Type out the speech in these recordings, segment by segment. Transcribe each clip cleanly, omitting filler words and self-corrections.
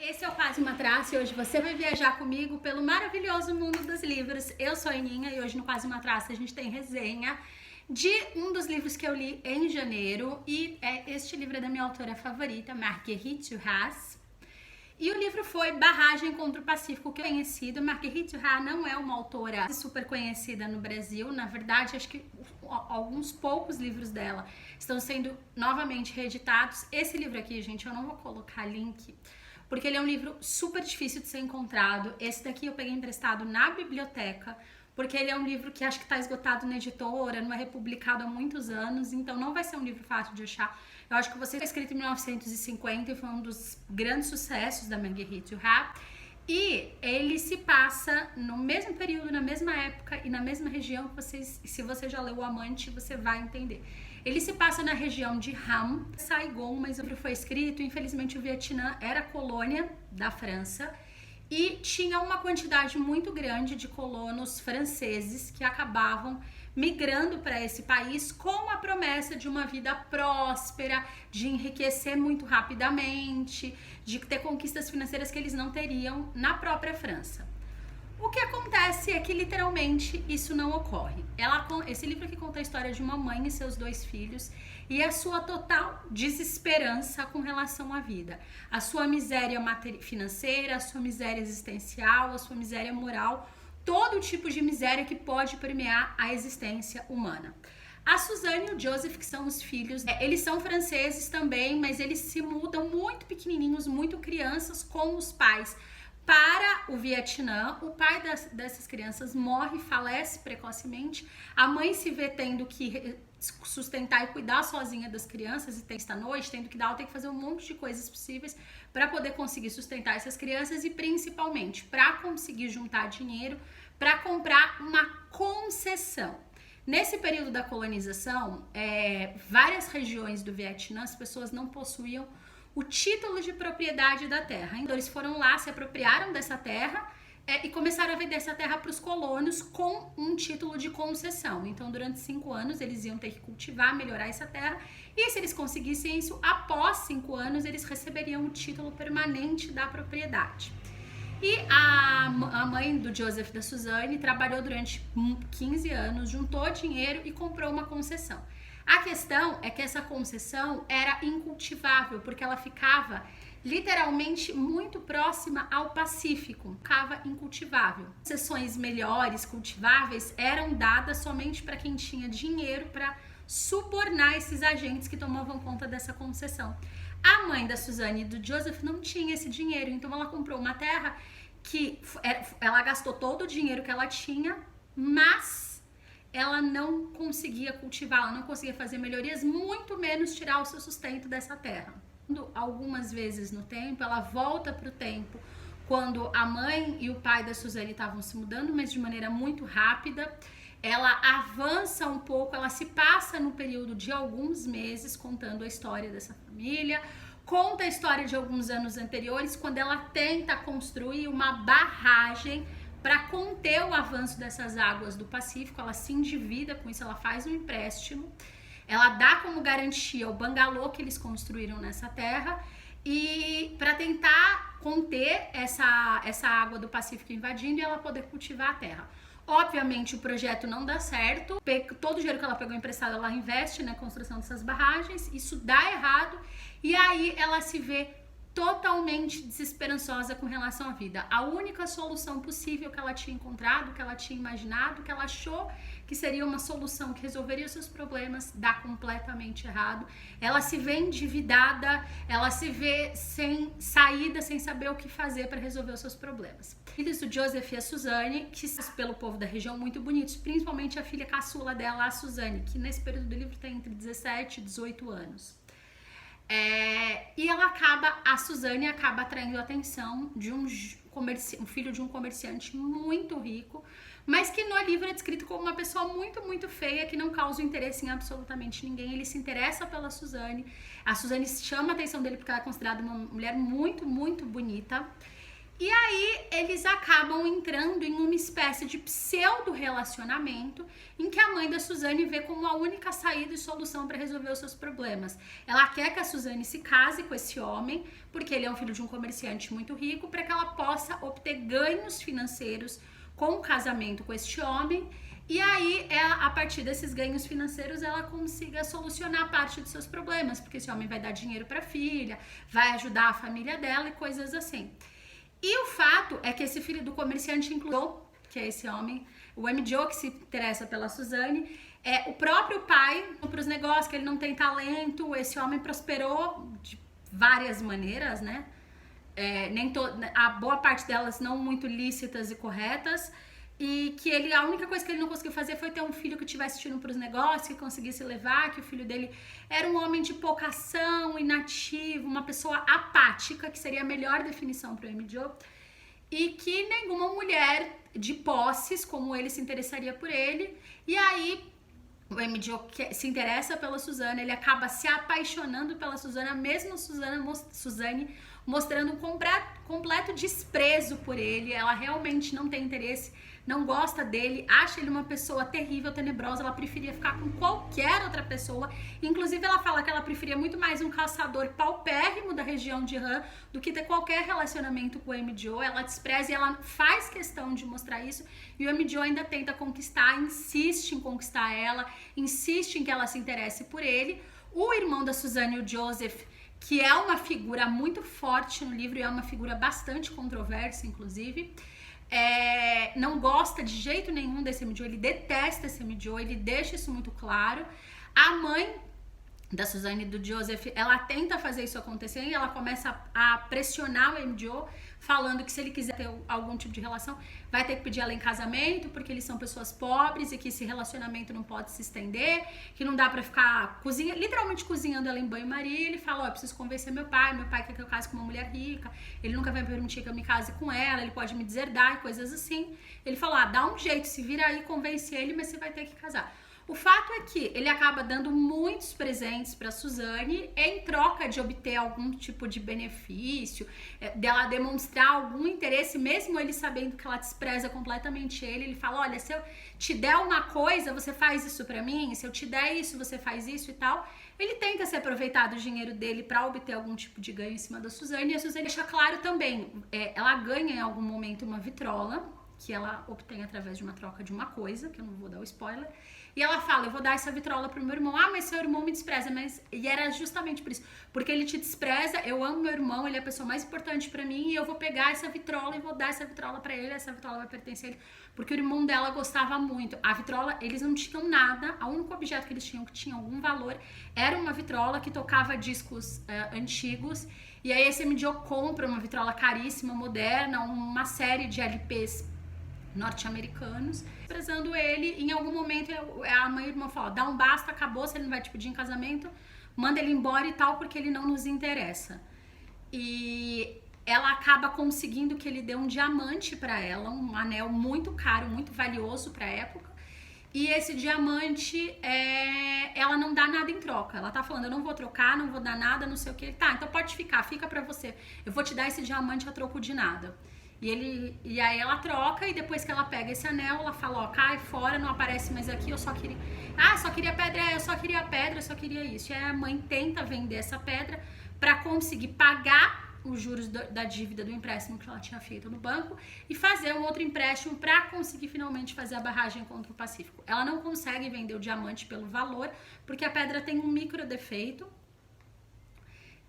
Esse é o Quase uma Traça e hoje você vai viajar comigo pelo maravilhoso mundo dos livros. Eu sou a Aninha e hoje no Quase uma Traça a gente tem resenha de um dos livros que eu li em janeiro e este livro é da minha autora favorita, Marguerite Duras. E o livro foi Barragem contra o Pacífico, que é conhecido. Marguerite Duras não é uma autora super conhecida no Brasil. Na verdade, acho que alguns poucos livros dela estão sendo novamente reeditados. Esse livro aqui, gente, eu não vou colocar link, porque ele é um livro super difícil de ser encontrado. Esse daqui eu peguei emprestado na biblioteca, porque ele é um livro que acho que está esgotado na editora, não é republicado há muitos anos, então não vai ser um livro fácil de achar. Eu acho que você foi escrito em 1950 e foi um dos grandes sucessos da Marguerite Duras. E ele se passa no mesmo período, na mesma época e na mesma região que vocês, se você já leu O Amante, você vai entender. Ele se passa na região de Ham, Saigon, mas o livro foi escrito, infelizmente o Vietnã era colônia da França e tinha uma quantidade muito grande de colonos franceses que acabavam migrando para esse país com a promessa de uma vida próspera, de enriquecer muito rapidamente, de ter conquistas financeiras que eles não teriam na própria França. O que acontece é que literalmente isso não ocorre. Esse livro aqui conta a história de uma mãe e seus dois filhos e a sua total desesperança com relação à vida. A sua miséria financeira, a sua miséria existencial, a sua miséria moral, todo tipo de miséria que pode permear a existência humana. A Suzanne e o Joseph, que são os filhos, eles são franceses também, mas eles se mudam muito pequenininhos, muito crianças, com os pais para o Vietnã. O pai dessas crianças morre, falece precocemente. A mãe se vê tendo que sustentar e cuidar sozinha das crianças e tem esta noite, tendo que dar, tem que fazer um monte de coisas possíveis para poder conseguir sustentar essas crianças e principalmente para conseguir juntar dinheiro para comprar uma concessão. Nesse período da colonização, várias regiões do Vietnã, as pessoas não possuíam o título de propriedade da terra. Então eles foram lá, se apropriaram dessa terra e começaram a vender essa terra para os colonos com um título de concessão. Então durante 5 anos eles iam ter que cultivar, melhorar essa terra, e se eles conseguissem isso, após 5 anos eles receberiam o título permanente da propriedade. E a mãe do Joseph e da Suzanne trabalhou durante 15 anos, juntou dinheiro e comprou uma concessão. A questão é que essa concessão era incultivável, porque ela ficava literalmente muito próxima ao Pacífico, ficava incultivável. Concessões melhores, cultiváveis, eram dadas somente para quem tinha dinheiro para subornar esses agentes que tomavam conta dessa concessão. A mãe da Suzanne e do Joseph não tinha esse dinheiro, então ela comprou uma terra que ela gastou todo o dinheiro que ela tinha, mas ela não conseguia cultivar, ela não conseguia fazer melhorias, muito menos tirar o seu sustento dessa terra. Algumas vezes no tempo, ela volta para o tempo quando a mãe e o pai da Suzanne estavam se mudando, mas de maneira muito rápida. Ela avança um pouco, ela se passa no período de alguns meses contando a história dessa família, conta a história de alguns anos anteriores, quando ela tenta construir uma barragem para conter o avanço dessas águas do Pacífico. Ela se endivida com isso, ela faz um empréstimo, ela dá como garantia o bangalô que eles construíram nessa terra, e para tentar conter essa água do Pacífico invadindo e ela poder cultivar a terra. Obviamente o projeto não dá certo, todo o dinheiro que ela pegou emprestado ela investe na construção dessas barragens, isso dá errado e aí ela se vê totalmente desesperançosa com relação à vida. A única solução possível que ela tinha encontrado, que ela tinha imaginado, que ela achou que seria uma solução que resolveria os seus problemas, dá completamente errado. Ela se vê endividada, ela se vê sem saída, sem saber o que fazer para resolver os seus problemas. Filhos do Joseph e a Suzanne, que são pelo povo da região muito bonitos, principalmente a filha caçula dela, a Suzanne, que nesse período do livro tem entre 17 e 18 anos. E a Suzanne acaba atraindo a atenção de um filho de um comerciante muito rico, mas que no livro é descrito como uma pessoa muito, muito feia, que não causa interesse em absolutamente ninguém. Ele se interessa pela Suzanne, a Suzanne chama a atenção dele porque ela é considerada uma mulher muito, muito bonita, E aí eles acabam entrando em uma espécie de pseudo-relacionamento em que a mãe da Suzane vê como a única saída e solução para resolver os seus problemas. Ela quer que a Suzane se case com esse homem, porque ele é um filho de um comerciante muito rico, para que ela possa obter ganhos financeiros com o casamento com este homem. E aí, a partir desses ganhos financeiros, ela consiga solucionar parte dos seus problemas, porque esse homem vai dar dinheiro para a filha, vai ajudar a família dela e coisas assim. E o fato é que esse filho do comerciante incluiu, que é esse homem, o M. Joe, que se interessa pela Suzane, o próprio pai para os negócios, que ele não tem talento. Esse homem prosperou de várias maneiras, né? A boa parte delas não muito lícitas e corretas. E que a única coisa que ele não conseguiu fazer foi ter um filho que estivesse tirando para os negócios, que conseguisse levar, que o filho dele era um homem de pouca ação, inativo, uma pessoa apática, que seria a melhor definição para o M. Joe, e que nenhuma mulher de posses como ele se interessaria por ele. E aí o M. Joe se interessa pela Suzane, ele acaba se apaixonando pela Suzane, a mesma Suzane mostrando um completo desprezo por ele. Ela realmente não tem interesse, não gosta dele, acha ele uma pessoa terrível, tenebrosa. Ela preferia ficar com qualquer outra pessoa. Inclusive, ela fala que ela preferia muito mais um caçador paupérrimo da região de Han do que ter qualquer relacionamento com o M. Joe. Ela despreza e ela faz questão de mostrar isso. E o M. Joe ainda tenta conquistar, insiste em conquistar ela, insiste em que ela se interesse por ele. O irmão da Suzane, o Joseph, que é uma figura muito forte no livro e é uma figura bastante controversa, inclusive, não gosta de jeito nenhum desse M. Joe, ele detesta esse M. Joe, ele deixa isso muito claro. A mãe da Suzane e do Joseph, ela tenta fazer isso acontecer e ela começa a pressionar o M. Joe, falando que se ele quiser ter algum tipo de relação, vai ter que pedir ela em casamento, porque eles são pessoas pobres e que esse relacionamento não pode se estender, que não dá pra ficar literalmente cozinhando ela em banho-maria. Ele fala, eu preciso convencer meu pai quer que eu case com uma mulher rica, ele nunca vai permitir que eu me case com ela, ele pode me deserdar e coisas assim. Ele falou, dá um jeito, se vira aí, convence ele, mas você vai ter que casar. O fato é que ele acaba dando muitos presentes para Suzane em troca de obter algum tipo de benefício, dela demonstrar algum interesse, mesmo ele sabendo que ela despreza completamente ele. Ele fala, olha, se eu te der uma coisa, você faz isso para mim, se eu te der isso, você faz isso e tal. Ele tenta se aproveitar do dinheiro dele para obter algum tipo de ganho em cima da Suzane, e a Suzane deixa claro também, ela ganha em algum momento uma vitrola, que ela obtém através de uma troca de uma coisa, que eu não vou dar o spoiler. E ela fala, eu vou dar essa vitrola pro meu irmão. Mas seu irmão me despreza. E era justamente por isso. Porque ele te despreza, eu amo meu irmão, ele é a pessoa mais importante pra mim, e eu vou pegar essa vitrola e vou dar essa vitrola pra ele, essa vitrola vai pertencer a ele. Porque o irmão dela gostava muito. A vitrola, eles não tinham nada, o único objeto que eles tinham que tinha algum valor era uma vitrola que tocava discos antigos. E aí esse M. Joe compra uma vitrola caríssima, moderna, uma série de LPs norte-americanos, desprezando ele. Em algum momento a mãe e o irmão falam, dá um basta, acabou, se ele não vai te pedir em casamento, manda ele embora e tal, porque ele não nos interessa. E ela acaba conseguindo que ele dê um diamante para ela, um anel muito caro, muito valioso para a época. E esse diamante, ela não dá nada em troca. Ela tá falando, eu não vou trocar, não vou dar nada, não sei o que. Tá, então pode ficar, fica pra você. Eu vou te dar esse diamante a troco de nada. E aí ela troca, e depois que ela pega esse anel, ela fala, ó, cai fora, não aparece mais aqui, eu só queria... só queria pedra, eu só queria pedra, eu só queria isso. E aí a mãe tenta vender essa pedra pra conseguir pagar os juros da dívida do empréstimo que ela tinha feito no banco e fazer um outro empréstimo para conseguir finalmente fazer a barragem contra o Pacífico. Ela não consegue vender o diamante pelo valor, porque a pedra tem um micro defeito.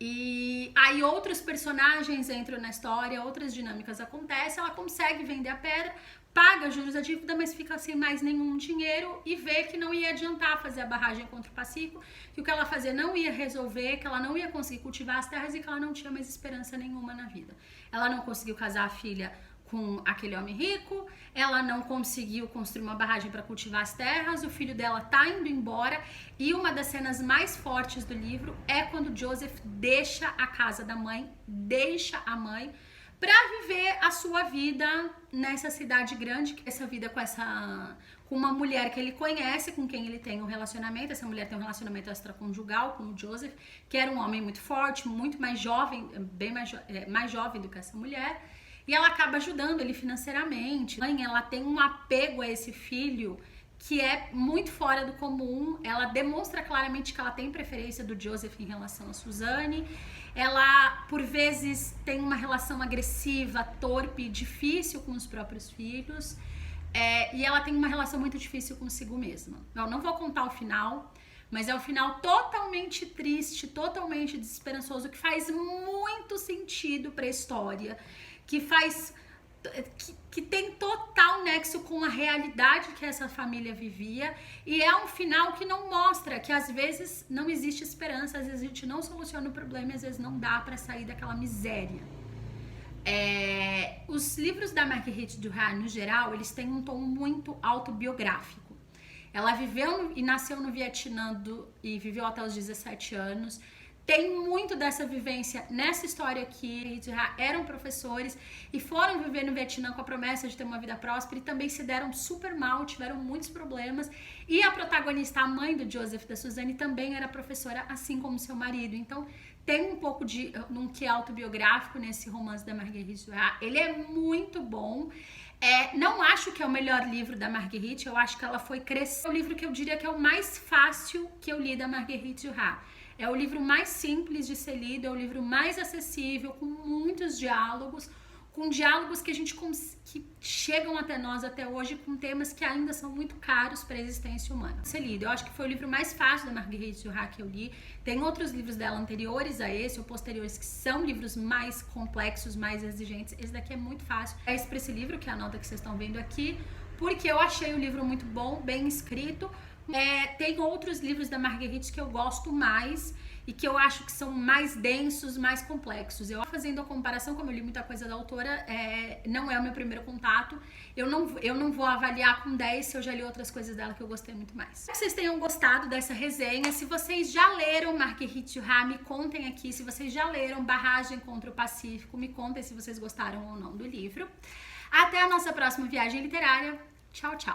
E aí outros personagens entram na história, outras dinâmicas acontecem, ela consegue vender a pedra, paga juros da dívida, mas fica sem mais nenhum dinheiro e vê que não ia adiantar fazer a barragem contra o Pacífico, que o que ela fazia não ia resolver, que ela não ia conseguir cultivar as terras e que ela não tinha mais esperança nenhuma na vida. Ela não conseguiu casar a filha com aquele homem rico, ela não conseguiu construir uma barragem para cultivar as terras, o filho dela tá indo embora, e uma das cenas mais fortes do livro é quando Joseph deixa a casa da mãe, deixa a mãe para viver a sua vida nessa cidade grande, essa vida com uma mulher que ele conhece, com quem ele tem um relacionamento. Essa mulher tem um relacionamento extraconjugal com o Joseph, que era um homem muito forte, muito mais jovem, bem mais jovem do que essa mulher. e ela acaba ajudando ele financeiramente. A mãe, ela tem um apego a esse filho que é muito fora do comum. Ela demonstra claramente que ela tem preferência do Joseph em relação a Suzane. Ela, por vezes, tem uma relação agressiva, torpe, difícil com os próprios filhos. E ela tem uma relação muito difícil consigo mesma. Eu não vou contar o final, mas é um final totalmente triste, totalmente desesperançoso, que faz muito sentido para a história, que tem total nexo com a realidade que essa família vivia, e é um final que não mostra que às vezes não existe esperança, às vezes a gente não soluciona o problema, às vezes não dá para sair daquela miséria. Os livros da Marguerite Duras, no geral, eles têm um tom muito autobiográfico. Ela viveu e nasceu no Vietnã e viveu até os 17 anos. Tem muito dessa vivência nessa história aqui. Eles eram professores e foram viver no Vietnã com a promessa de ter uma vida próspera e também se deram super mal, tiveram muitos problemas. E a protagonista, a mãe do Joseph, da Suzane, também era professora, assim como seu marido. Então, tem um pouco de um que autobiográfico nesse romance da Marguerite Duras. Ele é muito bom. Não acho que é o melhor livro da Marguerite, eu acho que ela foi crescer. É o livro que eu diria que é o mais fácil que eu li da Marguerite Duras. É o livro mais simples de ser lido, é o livro mais acessível, com muitos diálogos, com diálogos que chegam até nós até hoje, com temas que ainda são muito caros para a existência humana. Ser lido. Eu acho que foi o livro mais fácil da Marguerite Duras que eu li. Tem outros livros dela anteriores a esse ou posteriores que são livros mais complexos, mais exigentes. Esse daqui é muito fácil. É para esse livro, que é a nota que vocês estão vendo aqui, porque eu achei o livro muito bom, bem escrito. Tem outros livros da Marguerite que eu gosto mais e que eu acho que são mais densos, mais complexos. Eu fazendo a comparação, como eu li muita coisa da autora, não é o meu primeiro contato. Eu não vou avaliar com 10 se eu já li outras coisas dela que eu gostei muito mais. Espero que vocês tenham gostado dessa resenha. Se vocês já leram Marguerite Duras, me contem aqui. Se vocês já leram Barragem contra o Pacífico, me contem se vocês gostaram ou não do livro. Até a nossa próxima viagem literária. Tchau, tchau!